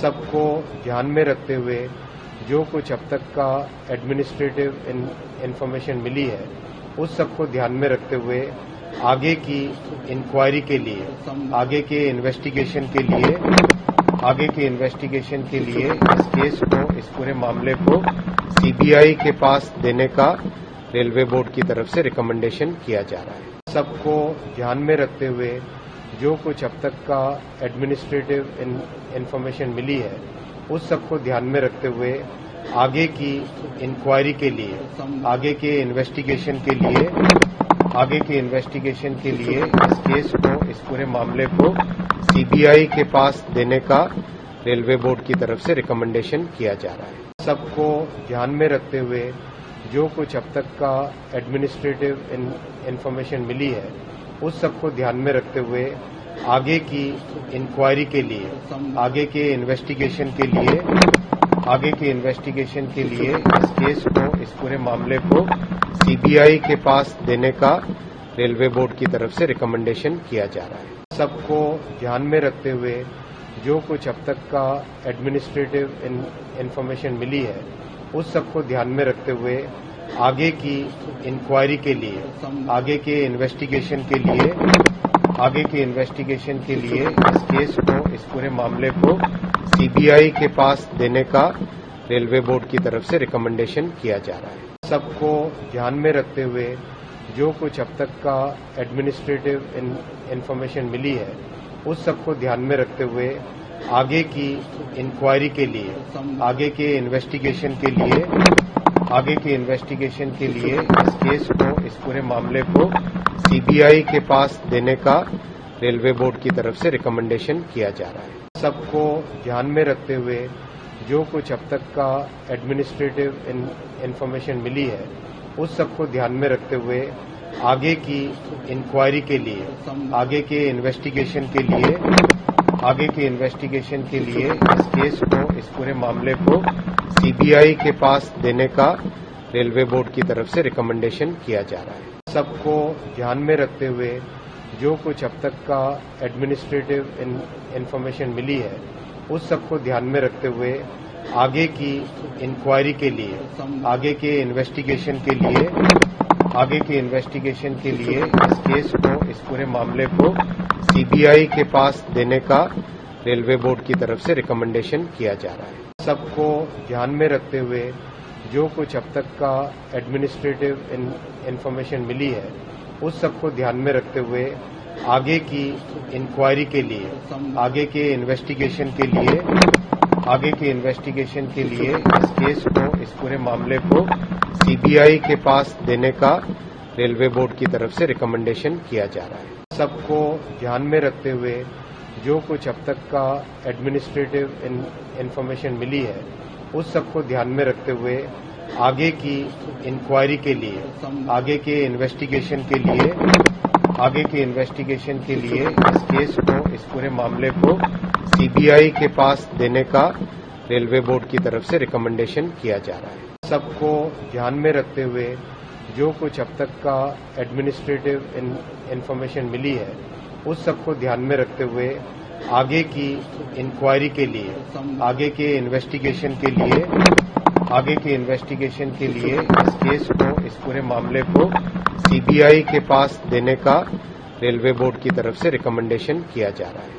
सबको ध्यान में रखते हुए जो कुछ अब तक का एडमिनिस्ट्रेटिव इंफॉर्मेशन मिली है उस सबको ध्यान में रखते हुए आगे की इंक्वायरी के लिए, आगे के इन्वेस्टिगेशन के लिए इस केस को, इस पूरे मामले को सीबीआई के पास देने का रेलवे बोर्ड की तरफ से रिकमेंडेशन किया जा रहा है। सबको ध्यान में रखते हुए जो कुछ अब तक का एडमिनिस्ट्रेटिव इंफॉर्मेशन मिली है उस सबको ध्यान में रखते हुए आगे की इंक्वायरी के लिए, आगे के इन्वेस्टिगेशन के लिए इस केस को, इस पूरे मामले को सीबीआई के पास देने का रेलवे बोर्ड की तरफ से रिकमेंडेशन किया जा रहा है। सबको ध्यान में रखते हुए जो कुछ अब तक का एडमिनिस्ट्रेटिव इंफॉर्मेशन मिली है उस सबको ध्यान में रखते हुए आगे की इंक्वायरी के लिए, आगे के इन्वेस्टिगेशन के लिए इस केस को, इस पूरे मामले को सीबीआई के पास देने का रेलवे बोर्ड की तरफ से रिकमेंडेशन किया जा रहा है। सबको ध्यान में रखते हुए जो कुछ अब तक का एडमिनिस्ट्रेटिव इंफॉर्मेशन मिली है उस सबको ध्यान में रखते हुए आगे की इंक्वायरी के लिए, आगे के इन्वेस्टिगेशन के लिए इस केस को, इस पूरे मामले को सीबीआई के पास देने का रेलवे बोर्ड की तरफ से रिकमेंडेशन किया जा रहा है। सबको ध्यान में रखते हुए जो कुछ अब तक का एडमिनिस्ट्रेटिव इंफॉर्मेशन मिली है उस सबको ध्यान में रखते हुए आगे की इंक्वायरी के लिए, आगे के इन्वेस्टिगेशन के लिए इस केस को, इस पूरे मामले को सीबीआई के पास देने का रेलवे बोर्ड की तरफ से रिकमेंडेशन किया जा रहा है। सबको ध्यान में रखते हुए जो कुछ अब तक का एडमिनिस्ट्रेटिव इंफॉर्मेशन मिली है उस सबको ध्यान में रखते हुए आगे की इंक्वायरी के लिए, आगे के इन्वेस्टिगेशन के लिए इस केस को, इस पूरे मामले को सीबीआई के पास देने का रेलवे बोर्ड की तरफ से रिकमेंडेशन किया जा रहा है। सबको ध्यान में रखते हुए जो कुछ अब तक का एडमिनिस्ट्रेटिव इंफॉर्मेशन मिली है उस सबको ध्यान में रखते हुए आगे की इंक्वायरी के लिए, आगे के इन्वेस्टिगेशन के लिए इस केस को, इस पूरे मामले को सीबीआई के पास देने का रेलवे बोर्ड की तरफ से रिकमेंडेशन किया जा रहा है। सबको ध्यान में रखते हुए जो कुछ अब तक का एडमिनिस्ट्रेटिव इंफॉर्मेशन मिली है उस सबको ध्यान में रखते हुए आगे की इंक्वायरी के लिए, आगे के इन्वेस्टिगेशन के लिए इस केस को, इस पूरे मामले को सीबीआई के पास देने का रेलवे बोर्ड की तरफ से रिकमेंडेशन किया जा रहा है। सबको ध्यान में रखते हुए जो कुछ अब तक का एडमिनिस्ट्रेटिव इंफॉर्मेशन मिली है उस सबको ध्यान में रखते हुए आगे की इंक्वायरी के लिए, आगे के इन्वेस्टिगेशन के लिए इस केस को, इस पूरे मामले को सीबीआई के पास देने का रेलवे बोर्ड की तरफ से रिकमेंडेशन किया जा रहा है। सबको ध्यान में रखते हुए जो कुछ अब तक का एडमिनिस्ट्रेटिव इंफॉर्मेशन मिली है उस सबको ध्यान में रखते हुए आगे की इंक्वायरी के लिए, आगे के इन्वेस्टिगेशन के लिए इस केस को, इस पूरे मामले को सीबीआई के पास देने का रेलवे बोर्ड की तरफ से रिकमेंडेशन किया जा रहा है।